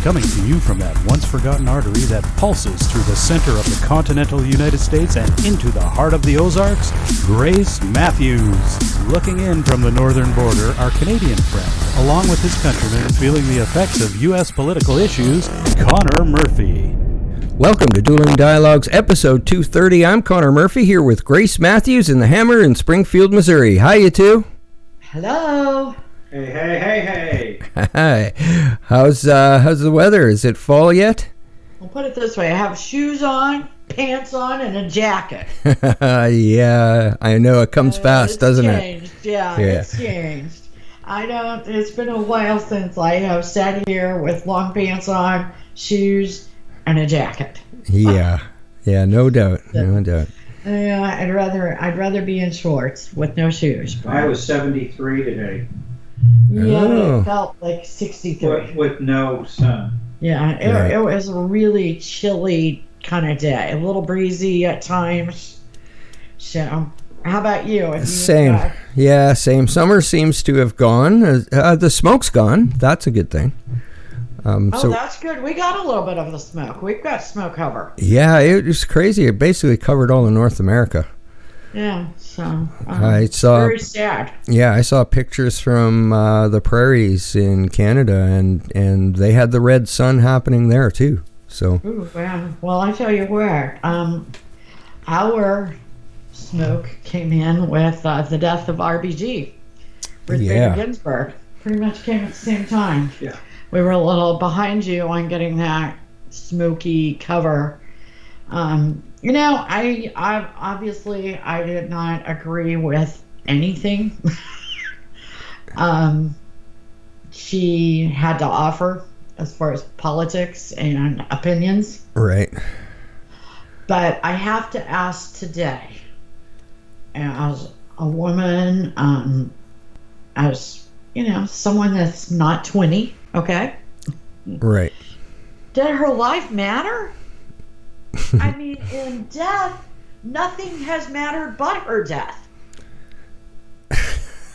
Coming to you from that once-forgotten artery that pulses through the center of the continental United States and into the heart of the Ozarks, Grace Matthews. Looking in from the northern border, our Canadian friend, along with his countrymen feeling the effects of U.S. political issues, Connor Murphy. Welcome to Dueling Dialogues, episode 230. I'm Connor Murphy here with Grace Matthews in the Hammer in Springfield, Missouri. Hi, you two. Hello. Hey. Hi. How's the weather? Is it fall yet? I'll put it this way. I have shoes on, pants on, and a jacket. Yeah, I know. It comes fast, doesn't it? Yeah, it's changed. It's been a while since I have sat here with long pants on, shoes, and a jacket. Yeah, no doubt. Yeah, I'd rather be in shorts with no shoes. I was 73 today. Yeah, Oh. It felt like 63. With no sun. Yeah, it was a really chilly kind of day. A little breezy at times. So, how about you? Same. Yeah, same. Summer seems to have gone. The smoke's gone. That's a good thing. That's good. We got a little bit of the smoke. We've got smoke cover. Yeah, it was crazy. It basically covered all of North America. Yeah, so I saw very sad. Yeah, I saw pictures from the prairies in Canada, and they had the red sun happening there too. So. Ooh, yeah. Well, I tell you what, our smoke came in with the death of RBG, Ruth Bader Ginsburg. Pretty much came at the same time. Yeah. We were a little behind you on getting that smoky cover. I obviously I did not agree with anything she had to offer as far as politics and opinions. Right. But I have to ask today, as a woman, as someone that's not 20, okay? Right. Did her life matter? I mean, in death, nothing has mattered but her death.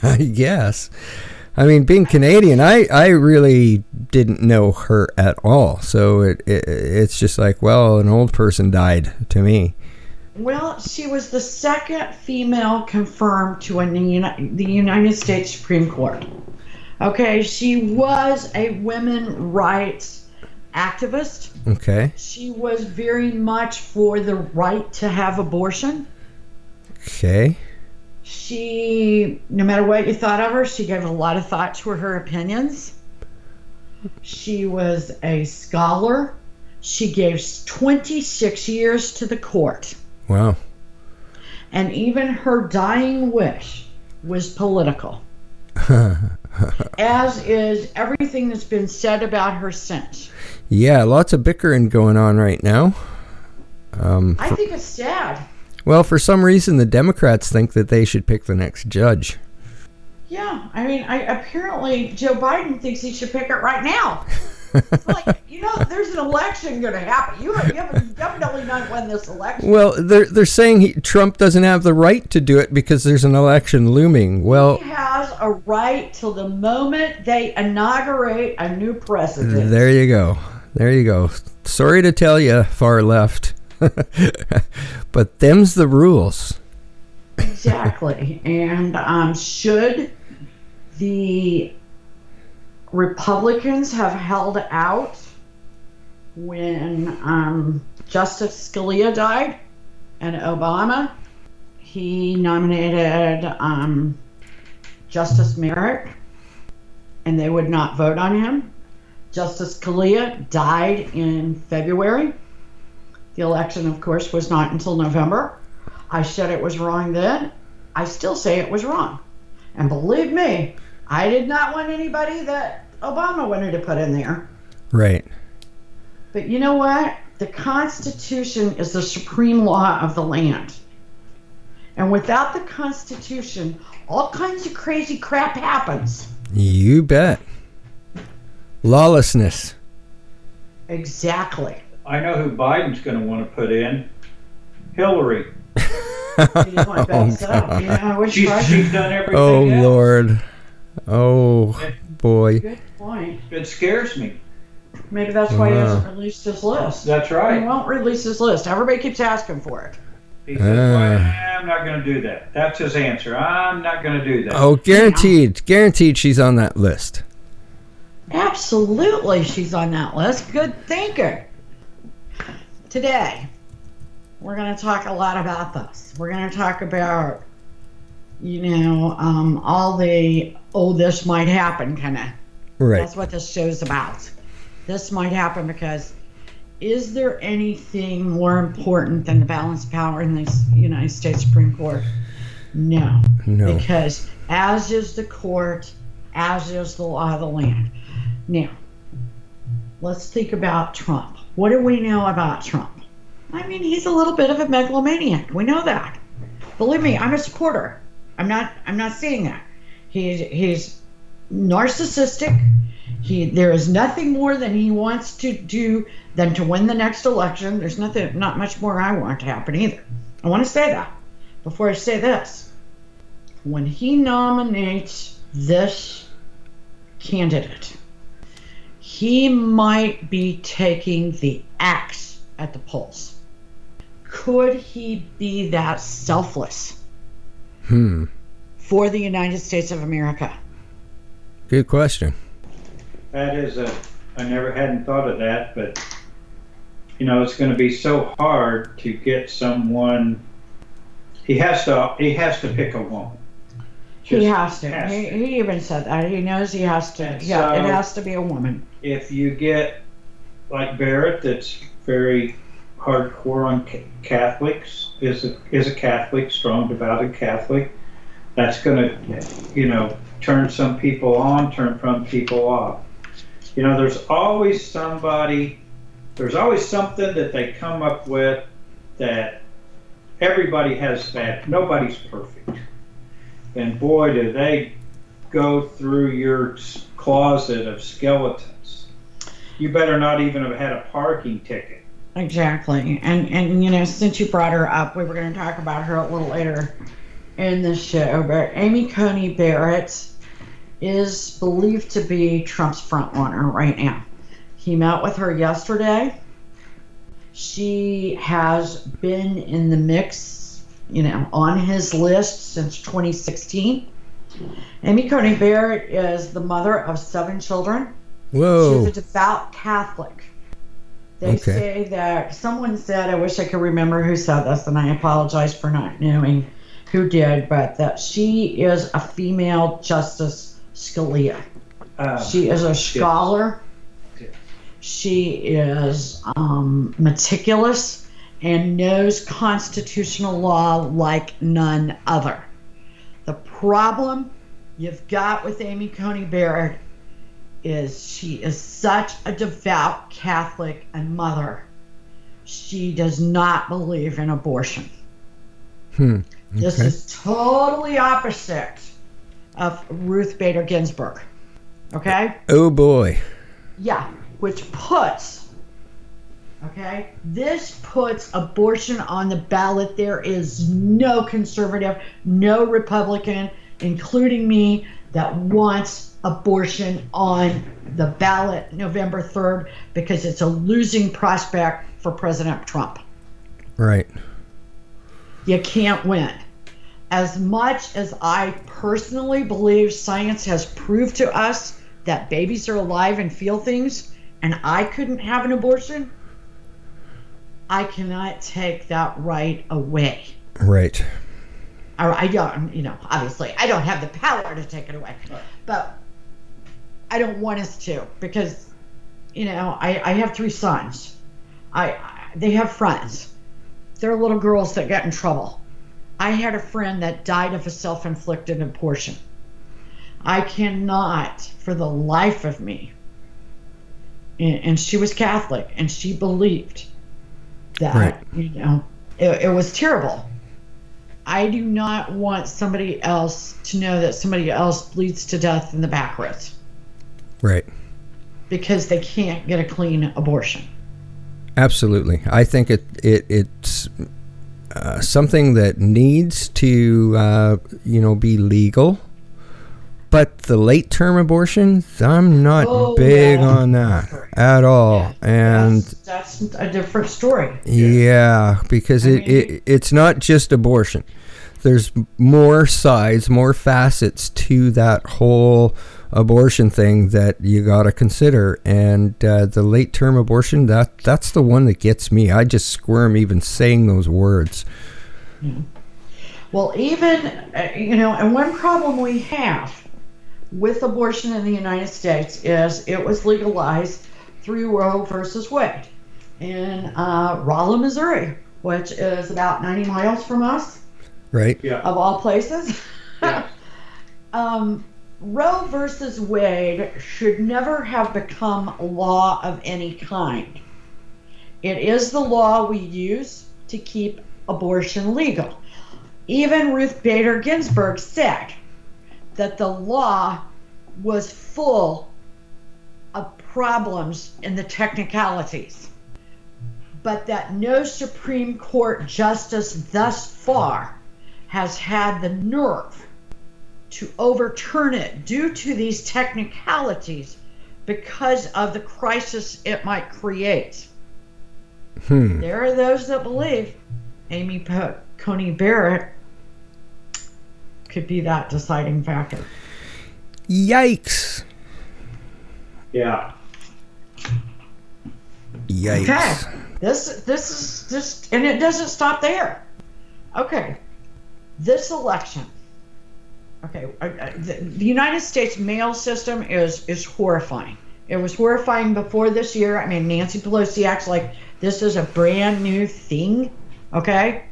I guess. I mean, being Canadian, I really didn't know her at all. So it's just like, well, an old person died to me. Well, she was the second female confirmed to the United States Supreme Court. Okay, she was a women's rights activist. Okay. She was very much for the right to have abortion. Okay. She, no matter what you thought of her, she gave a lot of thought to her opinions. She was a scholar. She gave 26 years to the court. Wow. And even her dying wish was political. As is everything that's been said about her since. Yeah, lots of bickering going on right now. I think it's sad. Well, for some reason, the Democrats think that they should pick the next judge. Yeah, I mean, apparently Joe Biden thinks he should pick it right now. There's an election going to happen. You have definitely not won this election. Well, they're saying Trump doesn't have the right to do it because there's an election looming. Well, he has a right till the moment they inaugurate a new president. There you go. Sorry to tell you, far left, but them's the rules. Exactly. And should the Republicans have held out when Justice Scalia died and Obama? He nominated Justice Barrett, and they would not vote on him. Justice Scalia died in February. The election, of course, was not until November. I said it was wrong then. I still say it was wrong. And believe me, I did not want anybody that Obama wanted to put in there. Right. But you know what? The Constitution is the supreme law of the land. And without the Constitution, all kinds of crazy crap happens. You bet. Lawlessness. Exactly. I know who Biden's going to want to put in. Hillary. She's done everything Oh, else. Lord. Oh, boy. Good point. It scares me. Maybe that's why he hasn't released his list. That's right. He won't release his list. Everybody keeps asking for it. He says, well, I'm not going to do that. That's his answer. I'm not going to do that. Oh, guaranteed she's on that list. Absolutely, she's on that list. Good thinking. Today, we're going to talk a lot about this. We're going to talk about, all the, this might happen kind of. Right. That's what this show's about. This might happen because is there anything more important than the balance of power in the United States Supreme Court? No. Because as is the court, as is the law of the land. Now, let's think about Trump. What do we know about Trump? I mean, he's a little bit of a megalomaniac. We know that. Believe me, I'm a supporter. I'm not saying that. He's narcissistic. There is nothing more than he wants to do than to win the next election. There's not much more I want to happen either. I want to say that before I say this. When he nominates this candidate, he might be taking the axe at the polls. Could he be that selfless for the United States of America? Good question. That is I never hadn't thought of that, but it's going to be so hard to get someone. He has to pick a woman. He has to. He even said that. He knows he has to. It has to be a woman. If you get like Barrett, that's very hardcore on Catholics, is a Catholic, strong, devoted Catholic, that's going to, turn some people on, turn some people off. There's always something that they come up with that everybody has that. Nobody's perfect. And boy, do they go through your closet of skeletons. You better not even have had a parking ticket. Exactly. And since you brought her up, we were going to talk about her a little later in the show, but Amy Coney Barrett is believed to be Trump's front runner right now. He met with her yesterday. She has been in the mix, on his list since 2016. Amy Coney Barrett is the mother of 7 children. Whoa. She's a devout Catholic. They say that someone said, I wish I could remember who said this, and I apologize for not knowing who did, but that she is a female Justice Scalia. She is a scholar. She is meticulous and knows constitutional law like none other. The problem you've got with Amy Coney Barrett is she is such a devout Catholic and mother. She does not believe in abortion. This is totally opposite of Ruth Bader Ginsburg. Okay? Oh boy. Yeah, this puts abortion on the ballot. There is no conservative, no Republican, including me, that wants abortion on the ballot November 3rd because it's a losing prospect for President Trump. Right. You can't win. As much as I personally believe science has proved to us that babies are alive and feel things, and I couldn't have an abortion, I cannot take that right away. Right. I don't, obviously, I don't have the power to take it away. But I don't want us to because, I have 3 sons. They have friends. They're little girls that get in trouble. I had a friend that died of a self-inflicted abortion. I cannot, for the life of me, and she was Catholic, and she believed that, it was terrible. I do not want somebody else to know that somebody else bleeds to death in the back roads. Right. Because they can't get a clean abortion. Absolutely. I think it's something that needs to, be legal. But the late-term abortions, I'm not big on that. at all. And that's a different story. yeah, because it's not just abortion. There's more sides, more facets to that whole abortion thing that you got to consider. And the late-term abortion, that's the one that gets me. I just squirm even saying those words. Yeah. Well, even, and one problem we have with abortion in the United States is it was legalized through Roe versus Wade in Rolla, Missouri, which is about 90 miles from us. Right. Yeah. Of all places. Yeah. Roe versus Wade should never have become a law of any kind. It is the law we use to keep abortion legal. Even Ruth Bader Ginsburg said that the law was full of problems in the technicalities, but that no Supreme Court justice thus far has had the nerve to overturn it due to these technicalities because of the crisis it might create. There are those that believe Amy Coney Barrett could be that deciding factor. Yikes. Yeah. Yikes. Okay. This is just, and it doesn't stop there. Okay. This election. Okay. The United States mail system is horrifying. It was horrifying before this year. I mean, Nancy Pelosi acts like this is a brand new thing. Okay.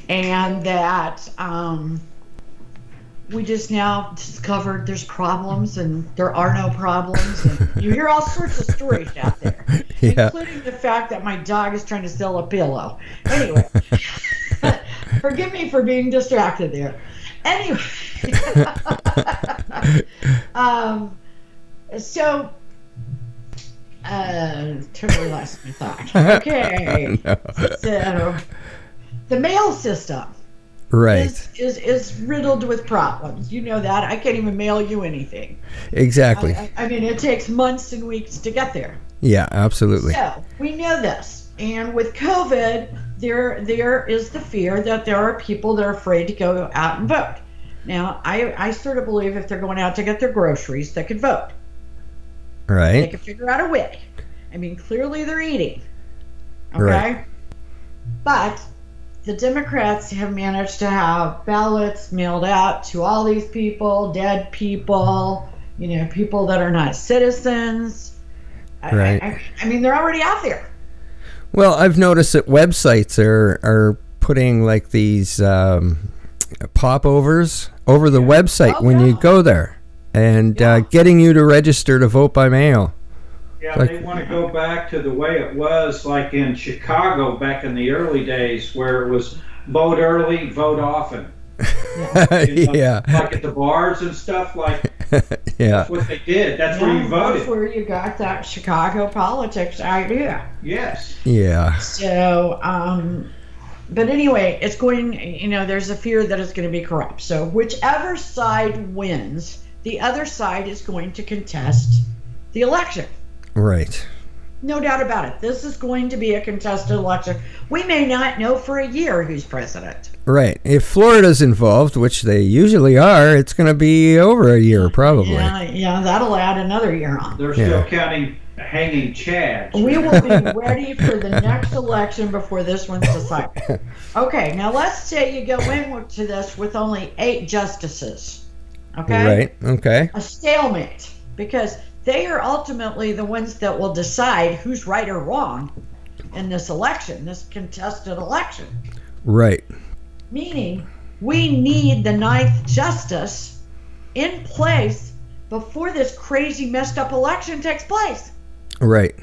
And that we just now discovered there's problems and there are no problems. And you hear all sorts of stories out there, including the fact that my dog is trying to sell a pillow. Anyway, forgive me for being distracted there. Anyway, totally lost my thought. Okay, no. So the mail system. Right. Is riddled with problems. You know that. I can't even mail you anything. Exactly. I mean, it takes months and weeks to get there. Yeah, absolutely. So, we know this. And with COVID, there is the fear that there are people that are afraid to go out and vote. Now, I sort of believe if they're going out to get their groceries, they could vote. Right. They could figure out a way. I mean, clearly they're eating. Okay? Right. But the Democrats have managed to have ballots mailed out to all these people, dead people, people that are not citizens. Right. I mean, they're already out there. Well, I've noticed that websites are putting like these popovers over the website when you go there and getting you to register to vote by mail. Yeah, they want to go back to the way it was like in Chicago back in the early days where it was vote early, vote often. Yeah. Like at the bars and stuff, like that's what they did. That's where you voted. That's where you got that Chicago politics idea. Yes. Yeah. So, but anyway, it's going, there's a fear that it's going to be corrupt. So whichever side wins, the other side is going to contest the election. Right. No doubt about it. This is going to be a contested election. We may not know for a year who's president. Right. If Florida's involved, which they usually are, it's going to be over a year probably. Yeah, that'll add another year on. They're still counting hanging chads. We will be ready for the next election before this one's decided. Okay, now let's say you go into this with only 8 justices. Okay? Right. Okay. A stalemate. Because they are ultimately the ones that will decide who's right or wrong in this election, this contested election. Right. Meaning, we need the 9th justice in place before this crazy, messed up election takes place. Right.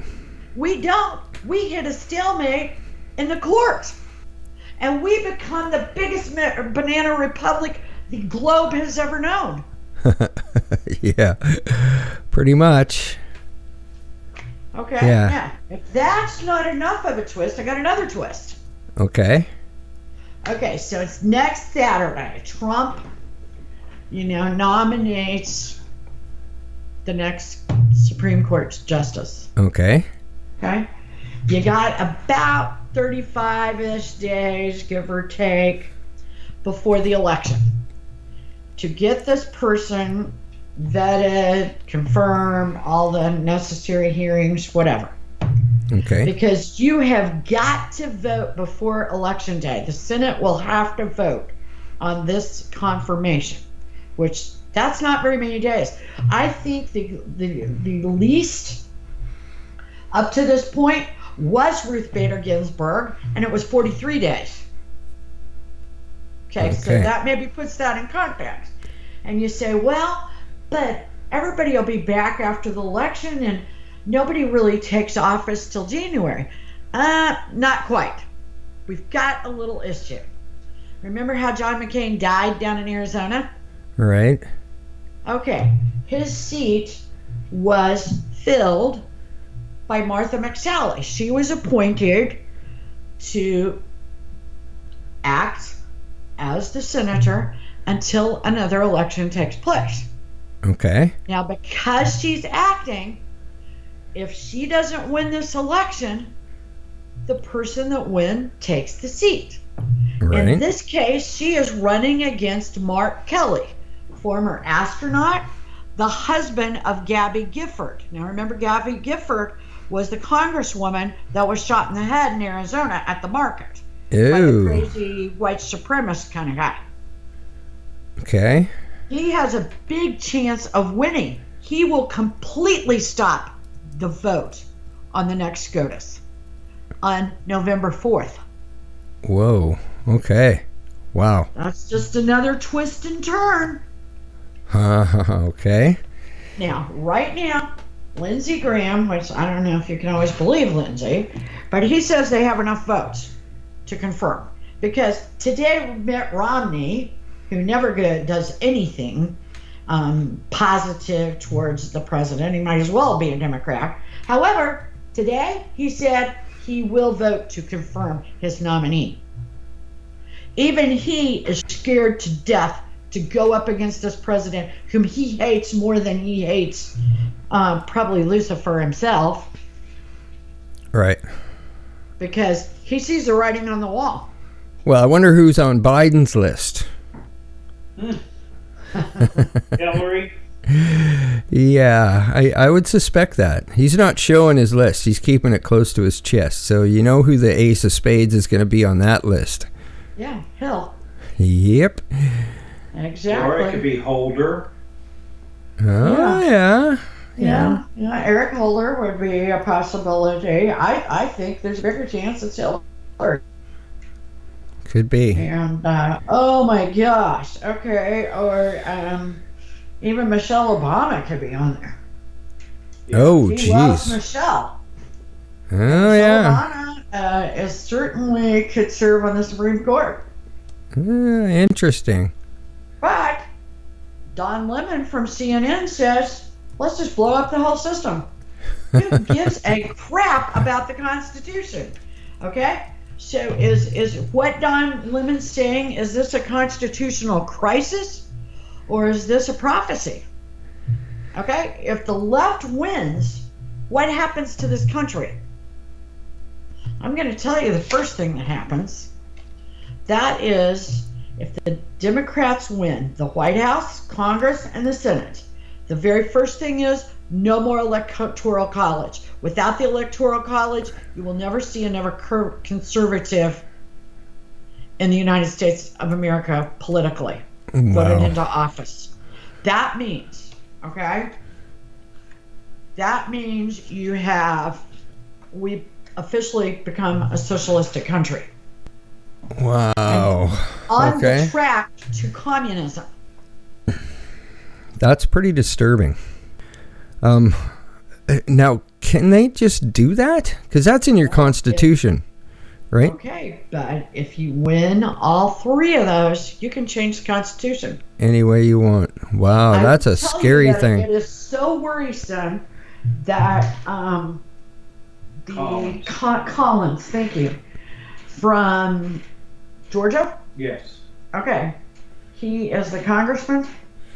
We don't. We hit a stalemate in the court. And we become the biggest banana republic the globe has ever known. Yeah, pretty much. Okay. Yeah. If that's not enough of a twist, I got another twist. Okay. Okay, so it's next Saturday. Trump, nominates the next Supreme Court justice. Okay. Okay? You got about 35-ish days, give or take, before the election to get this person vetted, confirmed, all the necessary hearings, whatever. Okay. Because you have got to vote before Election Day. The Senate will have to vote on this confirmation, which that's not very many days. I think the least up to this point was Ruth Bader Ginsburg, and it was 43 days. Okay, so that maybe puts that in context. And you say, well, but everybody will be back after the election, and nobody really takes office till January. Not quite. We've got a little issue. Remember how John McCain died down in Arizona? Right. Okay. His seat was filled by Martha McSally. She was appointed to act as the senator until another election takes place. Okay. Now, because she's acting, if she doesn't win this election, the person that wins takes the seat. Right. In this case, she is running against Mark Kelly, former astronaut, the husband of Gabby Gifford. Now, remember, Gabby Gifford was the congresswoman that was shot in the head in Arizona at the market. Ew. By the crazy white supremacist kind of guy. Okay. He has a big chance of winning. He will completely stop the vote on the next SCOTUS on November 4th. Whoa. Okay. Wow. That's just another twist and turn. Okay. Now, right now, Lindsey Graham, which I don't know if you can always believe Lindsey, but he says they have enough votes to confirm. Because today Mitt Romney, who never does anything positive towards the president, he might as well be a Democrat. However, today he said he will vote to confirm his nominee. Even he is scared to death to go up against this president whom he hates more than he hates probably Lucifer himself. Right. Because he sees the writing on the wall. Well, I wonder who's on Biden's list. Hillary? Yeah, I would suspect that. He's not showing his list. He's keeping it close to his chest. So you know who the ace of spades is going to be on that list. Yeah, Hill. Yep. Exactly. Or it could be Holder. Oh, yeah. Eric Holder would be a possibility. I think there's a bigger chance it's Hillary. Could be. And, oh my gosh. Okay. Or even Michelle Obama could be on there. Oh, He loves jeez. Michelle. Oh, yeah. Obama is certainly could serve on the Supreme Court. Interesting. But Don Lemon from CNN says, let's just blow up the whole system. Who gives a crap about the Constitution? Okay? So is what Don Lemon's saying, is this a constitutional crisis or is this a prophecy? Okay? If the left wins, what happens to this country? I'm going to tell you the first thing that happens. That is, if the Democrats win the White House, Congress, and the Senate, the very first thing is no more electoral college. Without the electoral college, you will never see another conservative in the United States of America politically voted into office. That means, okay? That means we officially become a socialistic country. Wow. On the track to communism. That's pretty disturbing. Now, can they just do that? Because that's in your Constitution, right? Okay, but if you win all three of those, you can change the Constitution. Any way you want. Wow, that's a scary thing. It is so worrisome that Collins, thank you, from Georgia? Yes. Okay. He is the congressman?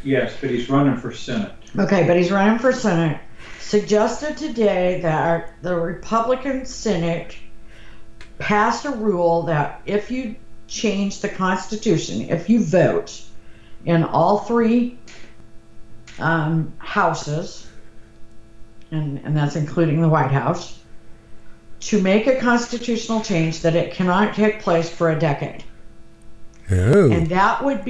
Yes, but he's running for Senate. Okay, but he's running for Senate. suggested today that the Republican Senate passed a rule that if you change the Constitution, if you vote in all three houses, and that's including the White House, to make a constitutional change, that it cannot take place for a decade. Oh. And that would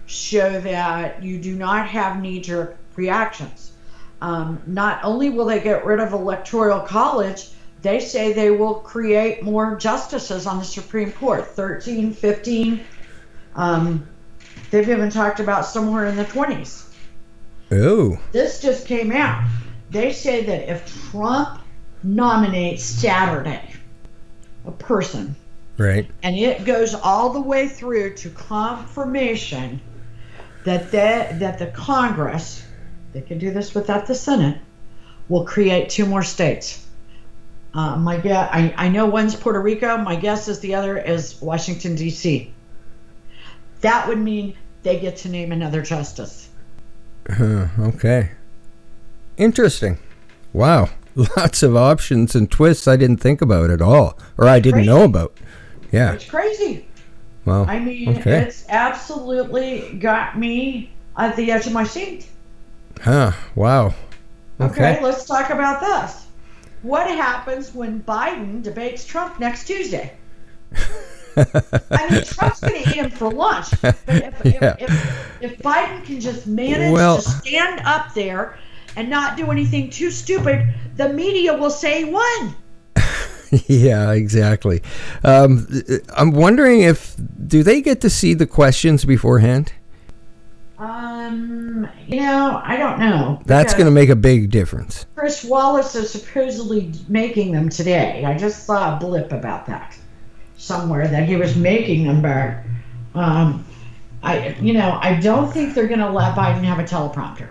show that you do not have knee-jerk reactions. Not only will they get rid of Electoral College, they say they will create more justices on the Supreme Court, 13, 15. They've even talked about somewhere in the 20s. Oh. This just came out. They say that if Trump nominates Saturday a person, Right. and it goes all the way through to confirmation that the Congress, they can do this without the Senate, will create 2 more states. My guess, I know one's Puerto Rico. My guess is the other is Washington, D.C. That would mean they get to name another justice. Okay. Interesting. Wow. Lots of options and twists I didn't think about at all, or I didn't know about. Yeah. It's crazy. Well, I mean, okay. It's absolutely got me at the edge of my seat. Huh. Wow. Okay. Let's talk about this. What happens when Biden debates Trump next Tuesday? I mean, Trump's going to eat him for lunch. But if Biden can just manage to stand up there and not do anything too stupid, the media will say he won. Yeah, exactly. I'm wondering do they get to see the questions beforehand? I don't know. That's going to make a big difference. Chris Wallace is supposedly making them today. I just saw a blip about that somewhere, that he was making them back. I don't think they're going to let Biden have a teleprompter.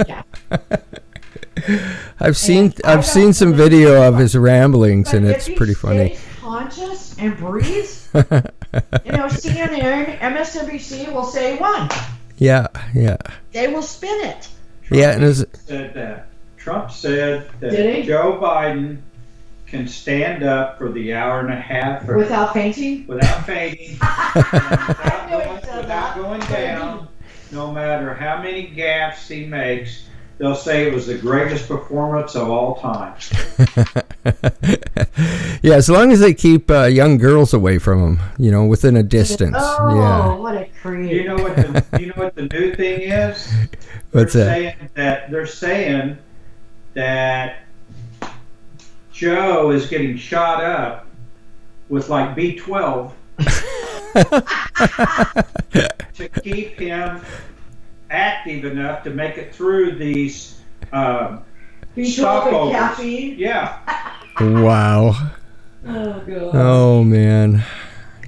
Yeah. I've seen some video of his ramblings, and it's pretty funny. If he stays conscious and breathes, CNN, MSNBC will say he won. Yeah. They will spin it. Trump said that Joe Biden can stand up for the hour and a half without fainting. Without going down. No matter how many gaffes he makes, they'll say it was the greatest performance of all time. Yeah, as long as they keep young girls away from him, within a distance. Oh, what a creep! You know what the new thing is? What's that? They're saying that Joe is getting shot up with like B12 to keep him active enough to make it through these stopovers. Caffeine. Yeah. Wow. Oh god. Oh man.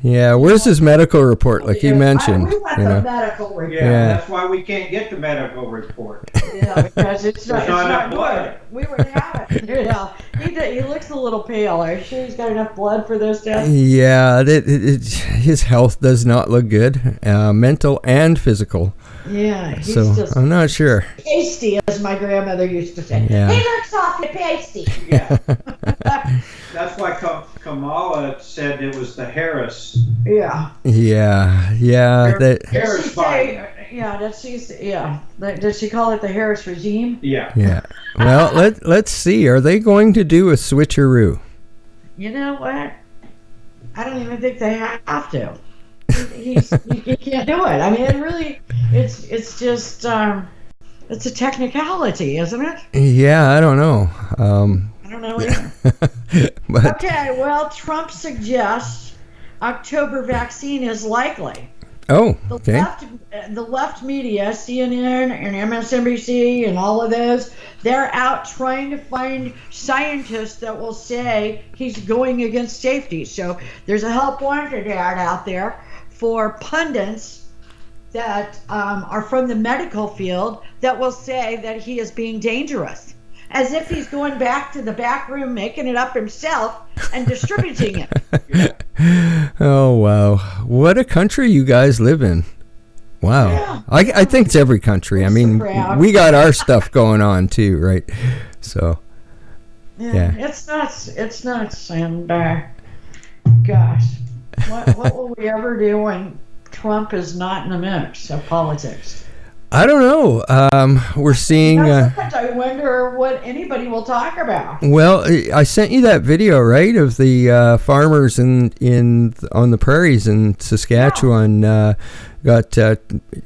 Yeah, where's his medical report, like you mentioned? We want the medical report. Yeah, that's why we can't get the medical report. Yeah, because it's not enough blood. Good. We would have it. He looks a little pale. Are you sure he's got enough blood for those tests? Yeah, his health does not look good, mental and physical. Yeah, he's just I'm not sure. Pasty, as my grandmother used to say. Yeah. He looks awfully pasty. Yeah. That's why Kamala said it was the Harris. Yeah. Harris Biden. Did she call it the Harris regime? Yeah. Yeah. Well, let's see. Are they going to do a switcheroo? You know what? I don't even think they have to. He can't do it. I mean, it's just it's a technicality, isn't it? Yeah, I don't know. I don't know either. Okay, well, Trump suggests October vaccine is likely. Oh, okay. The left media, CNN and MSNBC and all of those, they're out trying to find scientists that will say he's going against safety. So there's a help wanted ad out there for pundits that are from the medical field that will say that he is being dangerous, as if he's going back to the back room, making it up himself and distributing it. Oh, wow. What a country you guys live in. Wow. Yeah. I think it's every country. I We're mean, so proud. we got our stuff going on too, right? So, Yeah, it's nuts, and gosh, what will we ever do when Trump is not in the mix of politics? I don't know. We're seeing. Sometimes I wonder what anybody will talk about. Well, I sent you that video, right, of the farmers in on the prairies in Saskatchewan, got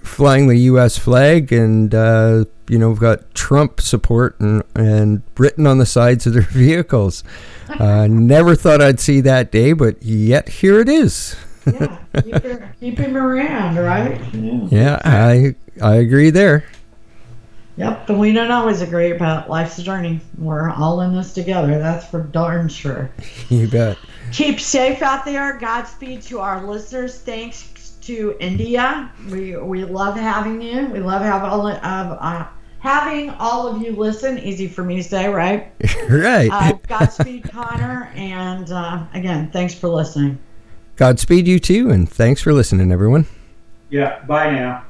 flying the U.S. flag, and we've got Trump support and written on the sides of their vehicles. Never thought I'd see that day, but yet here it is. Yeah, keep him around, right? Yeah, I agree there. Yep, but we don't always agree about life's journey. We're all in this together, that's for darn sure. You bet. Keep safe out there. Godspeed to our listeners. Thanks to India. We love having you. We love having all of you listen. Easy for me to say, right? Right. Godspeed, Connor. And again, thanks for listening. Godspeed you too, and thanks for listening, everyone. Yeah, bye now.